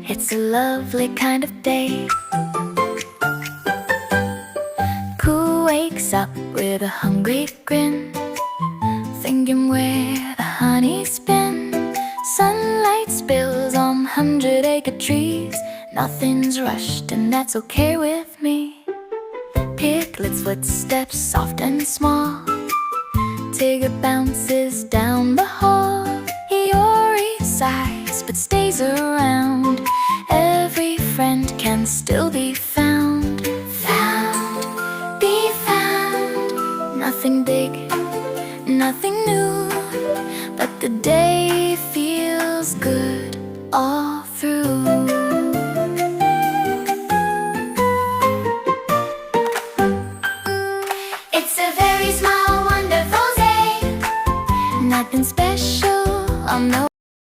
It's a lovely kind of day. Coo wakes up with a hungry grin, thinking where the honey's been. Sunlight spills on 100-acre trees. Nothing's rushed and that's okay with me. Piglet's footsteps soft and small. Tigger bounces down the hall. Eeyore sighs but stays around. Every friend can still be found. Found, be found. Nothing big, nothing new, but the day feels good.